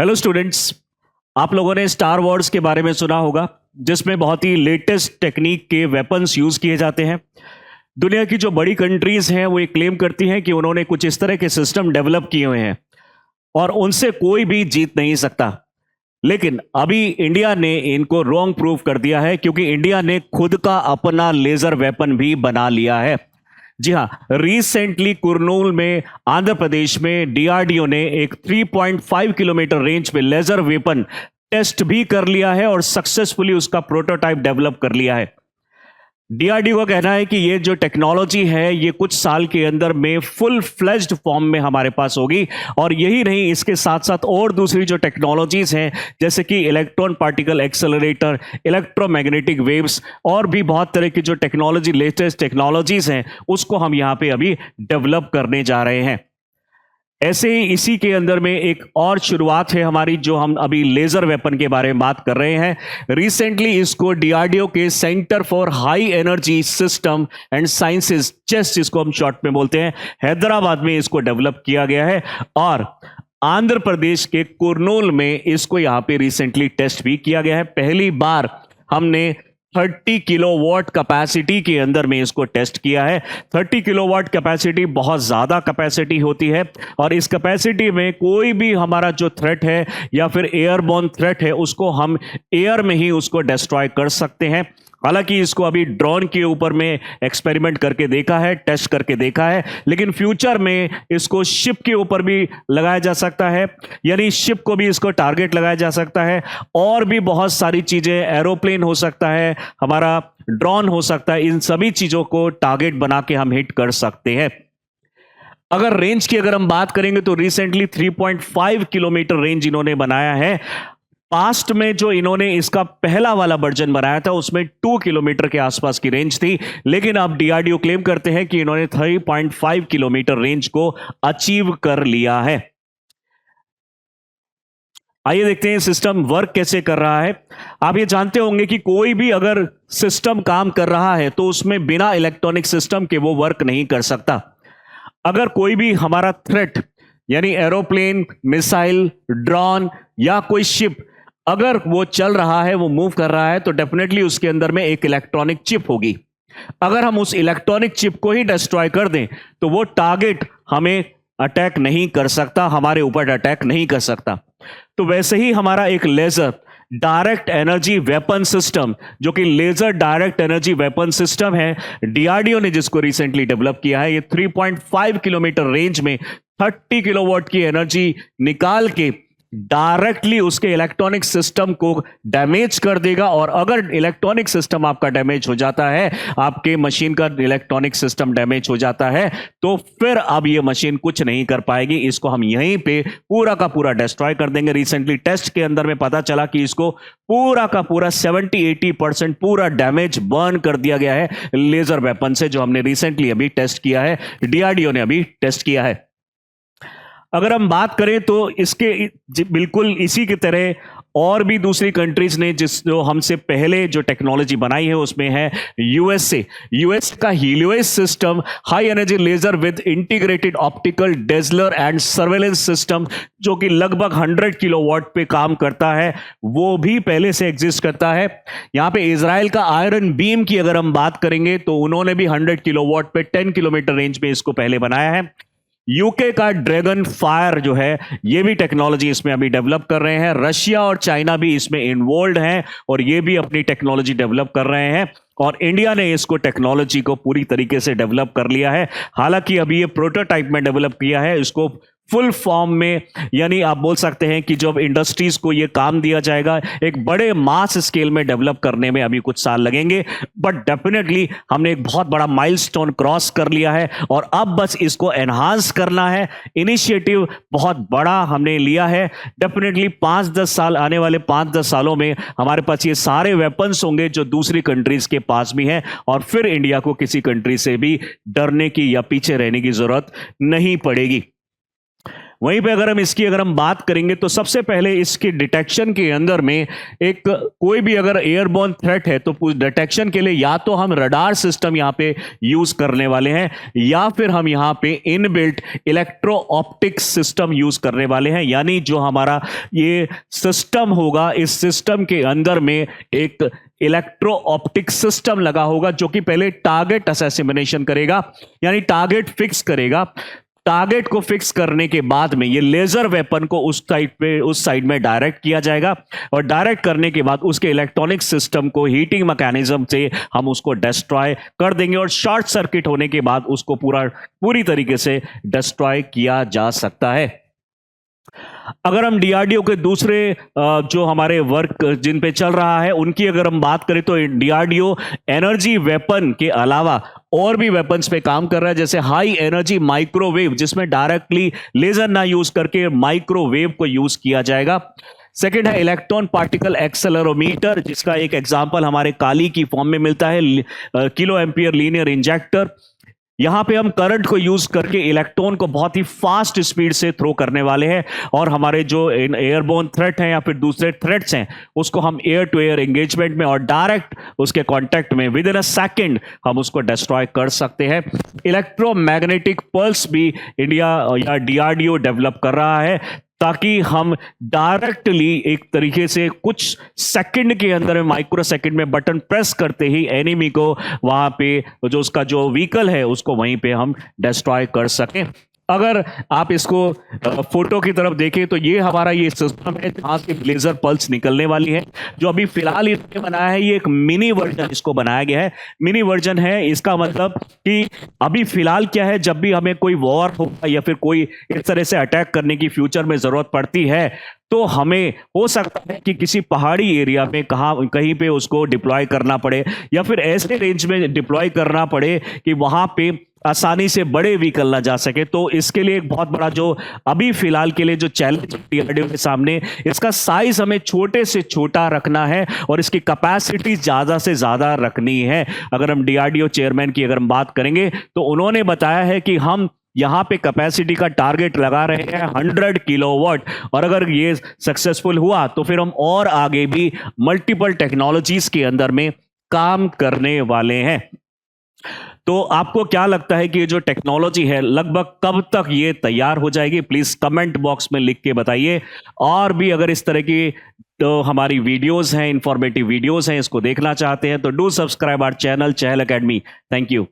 Hello students, आप लोगों ने स्टार वॉर्स के बारे में सुना होगा, जिसमें बहुत ही लेटेस्ट टेक्निक के वेपन्स यूज किए जाते हैं। दुनिया की जो बड़ी कंट्रीज हैं वो ये क्लेम करती हैं कि उन्होंने कुछ इस तरह के सिस्टम डेवलप किए हुए हैं और उनसे कोई भी जीत नहीं सकता। लेकिन अभी इंडिया ने इनको रॉन्ग प्रूव कर दिया है, क्योंकि इंडिया ने खुद का अपना लेजर वेपन भी बना लिया है। जी हां, रिसेंटली कुरनूल में आंध्र प्रदेश में डीआरडीओ ने एक 3.5 किलोमीटर रेंज पे लेजर वेपन टेस्ट भी कर लिया है और सक्सेसफुली उसका प्रोटोटाइप डेवलप कर लिया है। डीआरडीओ का कहना है कि ये जो टेक्नोलॉजी है ये कुछ साल के अंदर में फुल फ्लेज्ड फॉर्म में हमारे पास होगी। और यही नहीं, इसके साथ साथ और दूसरी जो टेक्नोलॉजीज हैं, जैसे कि electron particle accelerator, electromagnetic waves और भी बहुत तरह की जो टेक्नोलॉजी, लेटेस्ट टेक्नोलॉजीज हैं, उसको हम यहाँ पे अभी डेवलप करने जा रहे हैं। ऐसे ही इसी के अंदर में एक और शुरुआत है हमारी, जो हम अभी लेजर वेपन के बारे में बात कर रहे हैं। रिसेंटली इसको डीआरडीओ के centre for high energy system and sciences, chest जिसको हम शॉर्ट में बोलते हैं, हैदराबाद में इसको डेवलप किया गया है। और आंध्र प्रदेश के कुरनूल में इसको यहां पे रिसेंटली टेस्ट भी किया गया है। पहली बार हमने 30 किलोवाट कैपेसिटी के अंदर में इसको टेस्ट किया है। 30 किलोवाट कैपेसिटी बहुत ज़्यादा कैपेसिटी होती है और इस कैपेसिटी में कोई भी हमारा जो थ्रेट है या फिर एयरबोर्न थ्रेट है, उसको हम एयर में ही उसको डिस्ट्रॉय कर सकते हैं। हालांकि इसको अभी ड्रोन के ऊपर में एक्सपेरिमेंट करके देखा है, टेस्ट करके देखा है, लेकिन फ्यूचर में इसको शिप के ऊपर भी लगाया जा सकता है, यानी शिप को भी इसको टारगेट लगाया जा सकता है। और भी बहुत सारी चीज़ें, एरोप्लेन हो सकता है, हमारा ड्रोन हो सकता है, इन सभी चीज़ों को टारगेट बना के हम हिट कर सकते हैं। अगर रेंज की हम बात करेंगे तो रिसेंटली 3.5 किलोमीटर रेंज इन्होंने बनाया है। पास्ट में जो इन्होंने इसका पहला वाला वर्जन बनाया था उसमें 2 किलोमीटर के आसपास की रेंज थी, लेकिन अब डीआरडीओ क्लेम करते हैं कि इन्होंने 3.5 किलोमीटर रेंज को अचीव कर लिया है। आइए देखते हैं सिस्टम वर्क कैसे कर रहा है। आप ये जानते होंगे कि कोई भी अगर सिस्टम काम कर रहा है तो उसमें बिना इलेक्ट्रॉनिक सिस्टम के वो वर्क नहीं कर सकता। अगर कोई भी हमारा थ्रेट, यानी एरोप्लेन, मिसाइल, ड्रोन या कोई शिप, अगर वो चल रहा है, वो मूव कर रहा है, तो डेफिनेटली उसके अंदर में एक इलेक्ट्रॉनिक चिप होगी। अगर हम उस इलेक्ट्रॉनिक चिप को ही डिस्ट्रॉय कर दें तो वो टारगेट हमें अटैक नहीं कर सकता, हमारे ऊपर अटैक नहीं कर सकता। तो वैसे ही हमारा एक laser direct energy weapon system, जो कि laser direct energy weapon system है, डीआरडीओ ने जिसको रिसेंटली डेवलप किया है, ये 3.5 किलोमीटर रेंज में 30 किलोवाट की एनर्जी निकाल के डायरेक्टली उसके इलेक्ट्रॉनिक सिस्टम को डैमेज कर देगा। और अगर इलेक्ट्रॉनिक सिस्टम आपका डैमेज हो जाता है, आपके मशीन का इलेक्ट्रॉनिक सिस्टम डैमेज हो जाता है, तो फिर अब ये मशीन कुछ नहीं कर पाएगी। इसको हम यहीं पे पूरा का पूरा डिस्ट्रॉय कर देंगे। रिसेंटली टेस्ट के अंदर में पता चला कि इसको पूरा का पूरा 70-80% पूरा डैमेज बर्न कर दिया गया है लेजर वेपन से, जो हमने रिसेंटली अभी टेस्ट किया है, डीआरडीओ ने अभी टेस्ट किया है। अगर हम बात करें तो इसके बिल्कुल इसी की तरह और भी दूसरी कंट्रीज ने जो हमसे पहले जो टेक्नोलॉजी बनाई है, उसमें है यूएसए। यूएस का Helios system, high energy laser with integrated optical dazzler and surveillance system, जो कि लगभग 100 किलोवाट पे काम करता है, वो भी पहले से एग्जिस्ट करता है। यहाँ पे इजराइल का आयरन बीम की अगर हम बात करेंगे तो उन्होंने भी 100 किलोवाट पे 10 किलोमीटर रेंज में इसको पहले बनाया है। यूके का ड्रैगन फायर जो है, ये भी टेक्नोलॉजी इसमें अभी डेवलप कर रहे हैं। रशिया और चाइना भी इसमें इन्वॉल्व हैं और ये भी अपनी टेक्नोलॉजी डेवलप कर रहे हैं। और इंडिया ने इसको टेक्नोलॉजी को पूरी तरीके से डेवलप कर लिया है। हालांकि अभी ये प्रोटोटाइप में डेवलप किया है, इसको फुल फॉर्म में, यानी आप बोल सकते हैं कि जब इंडस्ट्रीज को ये काम दिया जाएगा, एक बड़े मास स्केल में डेवलप करने में अभी कुछ साल लगेंगे। बट डेफिनेटली हमने एक बहुत बड़ा माइलस्टोन क्रॉस कर लिया है और अब बस इसको एनहांस करना है। इनिशिएटिव बहुत बड़ा हमने लिया है। डेफिनेटली 5-10 साल, आने वाले 5-10 सालों में हमारे पास ये सारे वेपन्स होंगे जो दूसरी कंट्रीज के पास भी हैं, और फिर इंडिया को किसी कंट्री से भी डरने की या पीछे रहने की जरूरत नहीं पड़ेगी। वहीं पे अगर हम बात करेंगे तो सबसे पहले इसकी डिटेक्शन के अंदर में एक कोई भी अगर एयरबॉर्न थ्रेट है तो डिटेक्शन के लिए या तो हम रडार सिस्टम यहां पे यूज करने वाले हैं या फिर हम यहां पे inbuilt electro optics system use करने वाले हैं। यानी जो हमारा ये सिस्टम होगा, इस सिस्टम के अंदर में एक इलेक्ट्रो ऑप्टिक सिस्टम लगा होगा जो कि पहले टारगेट असैसिनेशन करेगा, यानी टारगेट फिक्स करेगा। टारगेट को फिक्स करने के बाद में ये लेजर वेपन को उस साइड में डायरेक्ट किया जाएगा और डायरेक्ट करने के बाद उसके इलेक्ट्रॉनिक सिस्टम को हीटिंग मैकेनिज्म से हम उसको डिस्ट्रॉय कर देंगे और शॉर्ट सर्किट होने के बाद उसको पूरी तरीके से डिस्ट्रॉय किया जा सकता है। अगर हम डीआरडीओ के दूसरे जो हमारे वर्क जिन पे चल रहा है उनकी अगर हम बात करें तो डीआरडीओ एनर्जी वेपन के अलावा और भी वेपन्स पे काम कर रहा है, जैसे हाई एनर्जी माइक्रोवेव, जिसमें डायरेक्टली लेजर ना यूज करके माइक्रोवेव को यूज किया जाएगा। सेकेंड है इलेक्ट्रॉन पार्टिकल एक्सेलरोमीटर, जिसका एक एग्जांपल हमारे काली की फॉर्म में मिलता है, किलो एम्पियर लीनियर इंजेक्टर। यहां पे हम करंट को यूज करके इलेक्ट्रॉन को बहुत ही फास्ट स्पीड से थ्रो करने वाले हैं और हमारे जो एयरबोर्न थ्रेट हैं या फिर दूसरे थ्रेट्स हैं उसको हम एयर टू एयर एंगेजमेंट में और डायरेक्ट उसके कांटेक्ट में विद इन अ सेकंड हम उसको डिस्ट्रॉय कर सकते हैं। इलेक्ट्रोमैग्नेटिक पल्स भी इंडिया या डीआरडीओ डेवलप कर रहा है ताकि हम डायरेक्टली एक तरीके से कुछ सेकंड के अंदर माइक्रो सेकंड में बटन प्रेस करते ही एनिमी को वहां पे जो उसका जो व्हीकल है उसको वहीं पे हम डिस्ट्रॉय कर सकें। अगर आप इसको फोटो की तरफ देखें तो ये हमारा ये सिस्टम है जहां से लेजर पल्स निकलने वाली है। जो अभी फिलहाल इसने बनाया है ये एक मिनी वर्जन इसको बनाया गया है, मिनी वर्जन है। इसका मतलब कि अभी फिलहाल क्या है, जब भी हमें कोई वॉर होगा या फिर कोई इस तरह से अटैक करने की फ्यूचर में जरूरत पड़ती है तो हमें हो सकता है कि किसी पहाड़ी एरिया में कहीं पे उसको डिप्लॉय करना पड़े या फिर ऐसे रेंज में डिप्लॉय करना पड़े कि वहां पे आसानी से बड़े व्हीकल ना जा सके। तो इसके लिए एक बहुत बड़ा जो अभी फिलहाल के लिए जो चैलेंज डीआरडीओ के सामने, इसका साइज हमें छोटे से छोटा रखना है और इसकी कैपेसिटी ज्यादा से ज्यादा रखनी है। अगर हम डीआरडीओ चेयरमैन की अगर हम बात करेंगे तो उन्होंने बताया है कि हम यहां पे कैपेसिटी का टारगेट लगा रहे हैं 100 किलोवाट और अगर ये सक्सेसफुल हुआ तो फिर हम और आगे भी मल्टीपल टेक्नोलॉजीज के अंदर में काम करने वाले हैं। तो आपको क्या लगता है कि ये जो टेक्नोलॉजी है लगभग कब तक ये तैयार हो जाएगी? प्लीज कमेंट बॉक्स में लिख के बताइए। और भी अगर इस तरह की तो हमारी वीडियोस हैं, इंफॉर्मेटिव वीडियोस हैं, इसको देखना चाहते हैं तो do subscribe our channel Chahal academy. Thank you.